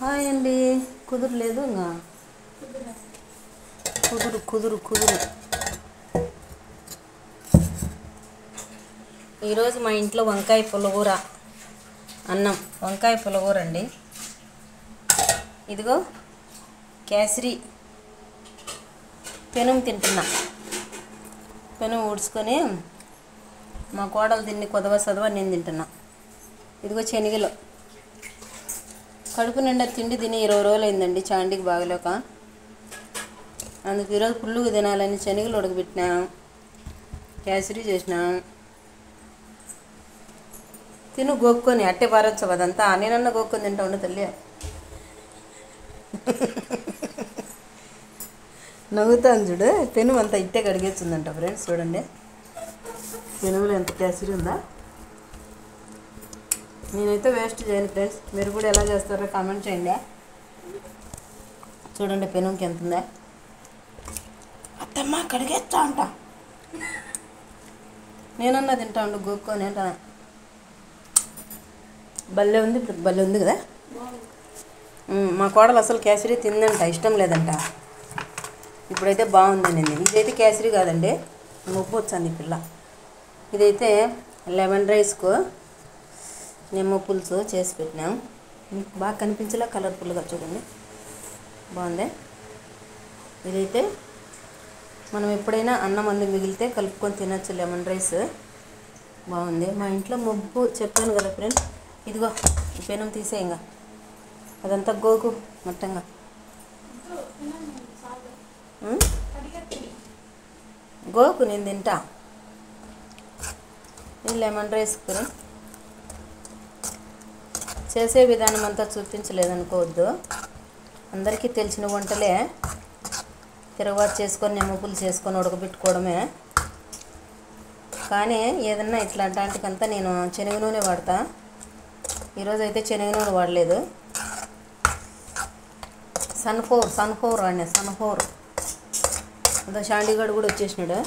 Hi అండి. కుదురలేదు ఇంకా కుదురు ఈరోజు మా ఇంట్లో వంకాయ పులగూర అన్నం. వంకాయ పులగూర అండి. ఇదిగో కేసరి పెనం తింటున్నా. పెనం ఊడ్చుకొని మా కోడలు తిన్ని కొదవ నేను తింటున్నా. ఇదిగో శనగలు. కడుపు నిండా తిండి తిని 20 రోజులు అయిందండి చాండీకి బాగలేక. అందుకు ఈరోజు పుల్లుగా తినాలని శనగలు ఉడకబెట్టినా, కేసరి చేసిన. తిను గోక్కొని అట్టే పారొచ్చు అదంతా. నేనన్నా గోక్కొని తింటా ఉండు తల్లి. నవ్వుతాను చూడు. పెను అంతా ఇట్టే కడిగేస్తుందంట ఫ్రెండ్స్. చూడండి పెనుగులో ఎంత కేసరి ఉందా. నేనైతే వేస్ట్ చేయను ఫ్రెండ్స్. మీరు కూడా ఎలా చేస్తారో కామెంట్ చేయండి. చూడండి పెనుకి ఎంత ఉందా. అత్తమ్మ కడిగేస్తా అంట. నేనన్నా తింటా ఉండు గోక్కొని అంట. భలే ఉంది. ఇప్పుడు భలే ఉంది కదా. మా కోడలు అసలు కేసరి తిందంట, ఇష్టం లేదంట. ఇప్పుడైతే బాగుందండి. ఇదైతే కేసరి కాదండి, ముప్పు వచ్చింది పిల్ల. ఇదైతే లెమన్ రైస్కు నిమ్మ పులుసు చేసి పెట్టినాం. మీకు బాగా కనిపించేలా కలర్ఫుల్గా చూడండి, బాగుంది. ఇదైతే మనం ఎప్పుడైనా అన్నం అందుకు మిగిలితే కలుపుకొని తినచ్చు. లెమన్ రైస్ బాగుంది. మా ఇంట్లో ముప్పు చెప్పాను కదా ఫ్రెండ్స్. ఇదిగో ఈ పెనం తీసే ఇంకా అదంతా గోకు మొత్తంగా. గోకు నేను తింటా. ఇది లెమన్ రైస్ ఫ్రెండ్స్. చేసే విధానం అంతా చూపించలేదనుకోవద్దు. అందరికీ తెలిసిన వంటలే. తిరగబాటు చేసుకొని నిమ్మ పులుసు చేసుకొని ఉడకబెట్టుకోవడమే. కానీ ఏదన్నా ఇట్లాంటికంతా నేను శనగ నూనె వాడతా. ఈరోజు అయితే శనగ నూనె వాడలేదు. సన్ఫ్లవర్ వాడినా. సన్ఫ్లవర్ అదో శాండీగాడు కూడా వచ్చేసినాడు.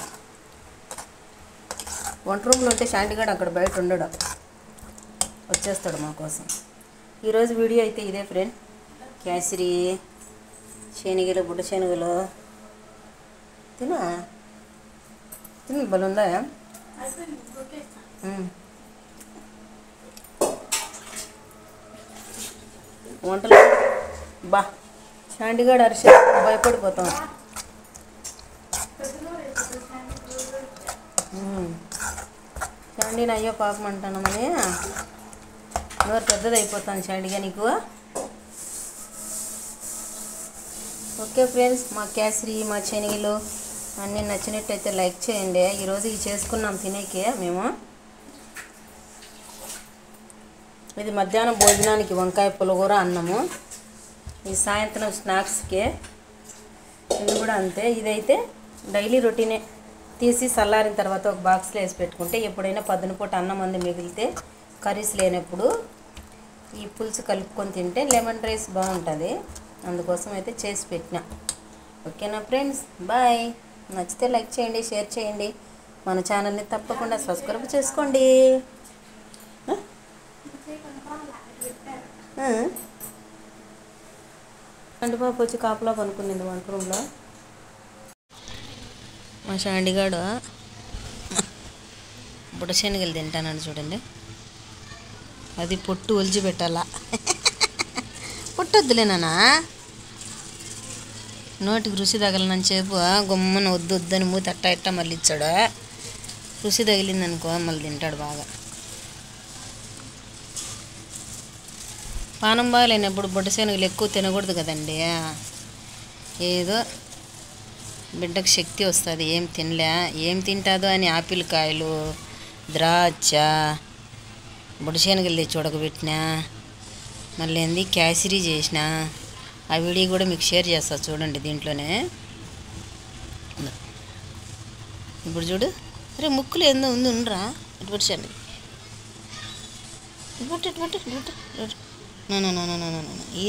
వంట రూమ్లో ఉంటే శాండీగాడు అక్కడ బయట ఉండడు, వచ్చేస్తాడు మా కోసం. ఈరోజు వీడియో అయితే ఇదే ఫ్రెండ్. కేసరి శనగలు, బుడ్డ శనగలు తిన బలుందా. వంటలు బా శాండీగాడు అరిసే భయపడిపోతాం. శాండీని అయ్యో పాపం అంటానమని నోరు పెద్దది అయిపోతాను శాండీగా నీకు. ఓకే ఫ్రెండ్స్, మా కేసరి మా శనగలు అన్నీ నచ్చినట్టయితే లైక్ చేయండి. ఈరోజు ఇవి చేసుకున్నాం తినేకే మేము. ఇది మధ్యాహ్నం భోజనానికి వంకాయ పులగూర అన్నము. ఈ సాయంత్రం స్నాక్స్కే ఇది కూడా అంతే. ఇదైతే డైలీ రొటీనే. తీసి చల్లారిన తర్వాత ఒక బాక్స్లో వేసి పెట్టుకుంటే ఎప్పుడైనా పొద్దున పూట అన్నం అంది మిగిలితే కర్రీస్ లేనప్పుడు ఈ పులుసు కలుపుకొని తింటే లెమన్ రైస్ బాగుంటుంది. అందుకోసం అయితే చేసి పెట్టిన. ఓకేనా ఫ్రెండ్స్, బాయ్. నచ్చితే లైక్ చేయండి, షేర్ చేయండి. మన ఛానల్ని తప్పకుండా సబ్స్క్రైబ్ చేసుకోండి. అంటే పాప వచ్చి కాపలా పనుకునేది వంట రూమ్లో. మా శాండిగాడు బుడ్డ శనగలు తింటానని చూడండి. అది పొట్టు ఒలిచి పెట్టాలా. పొట్టొద్దులేనా, నోటికి రుచి తగలనని చెప్పు గుమ్మన వద్దని మూతి అట్టా ఇట్టా మళ్ళీ ఇచ్చాడు. రుచి తగిలిందనుకో మళ్ళీ తింటాడు బాగా. పానం బాగాలేనప్పుడు బుడ్డ శనగలు ఎక్కువ తినకూడదు కదండి. ఏదో బిడ్డకు శక్తి వస్తుంది. ఏం తింటాదో అని ఆపిల్ కాయలు, ద్రాక్ష, బుడ్డ శనగలు తెచ్చి ఉడకబెట్టినా, మళ్ళీ ఏంది కేసరి చేసిన. ఆ వీడియో కూడా మీకు షేర్ చేస్తా చూడండి దీంట్లోనే. ఇప్పుడు చూడు. అరే ముక్కులు ఏందో ఉంది ఉండరా. ఇటు శనగ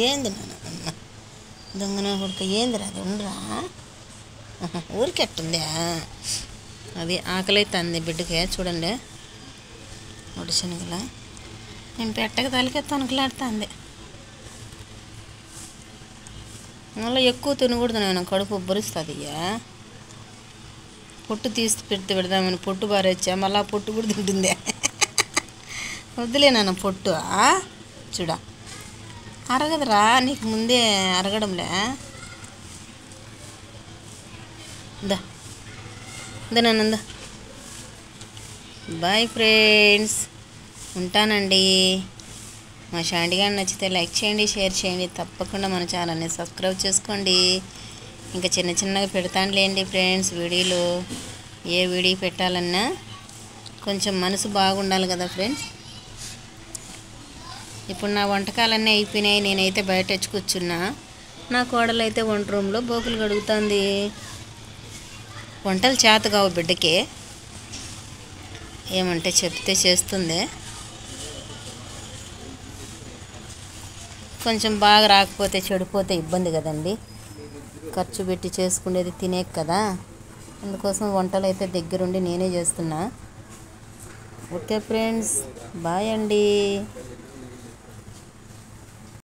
ఏంది దొంగన కొడుక ఏందిరా అది ఉండరా. ఊరికెట్టుందా అది. ఆకలి అయితే అంది బిడ్డకే. చూడండి బుడ్డ శనగల నేను పెట్టక తలకెత్తి వణకలాడుతుంది. మళ్ళీ ఎక్కువ తినకూడదు నేను, కడుపు ఉబ్బరిస్తుంది. పొట్టు తీసి పెడదామని పొట్టు బారేచ్చా, మళ్ళీ ఆ పొట్టు కూడా తింటుంది. వద్దులే నాన్న పొట్టు. చూడ అరగదురా, నీకు ముందే అరగడంలే. దా నాన్న. బాయ్ ఫ్రెండ్స్, ఉంటానండి. మా షాండీ గారు నచ్చితే లైక్ చేయండి, షేర్ చేయండి, తప్పకుండా మన ఛానల్ని సబ్స్క్రైబ్ చేసుకోండి. ఇంకా చిన్నగా పెడతానులేండి ఫ్రెండ్స్ వీడియోలు. ఏ వీడియో పెట్టాలన్నా కొంచెం మనసు బాగుండాలి కదా ఫ్రెండ్స్. ఇప్పుడు నా వంటకాలన్నీ అయిపోయినాయి, నేనైతే బయట వచ్చి కూర్చున్నా. నా కోడలు అయితే వంట రూమ్లో బోకులు కడుగుతుంది. వంటలు చేత కావు బిడ్డకి, ఏమంటే చెప్తే చేస్తుంది. కొంచెం బాగా రాకపోతే చెడిపోతే ఇబ్బంది కదండి. ఖర్చు పెట్టి చేసుకునేది తినే కదా, అందుకోసం వంటలు అయితే దగ్గరుండి నేనే చేస్తున్నా. ఓకే ఫ్రెండ్స్, బాయ్ అండి.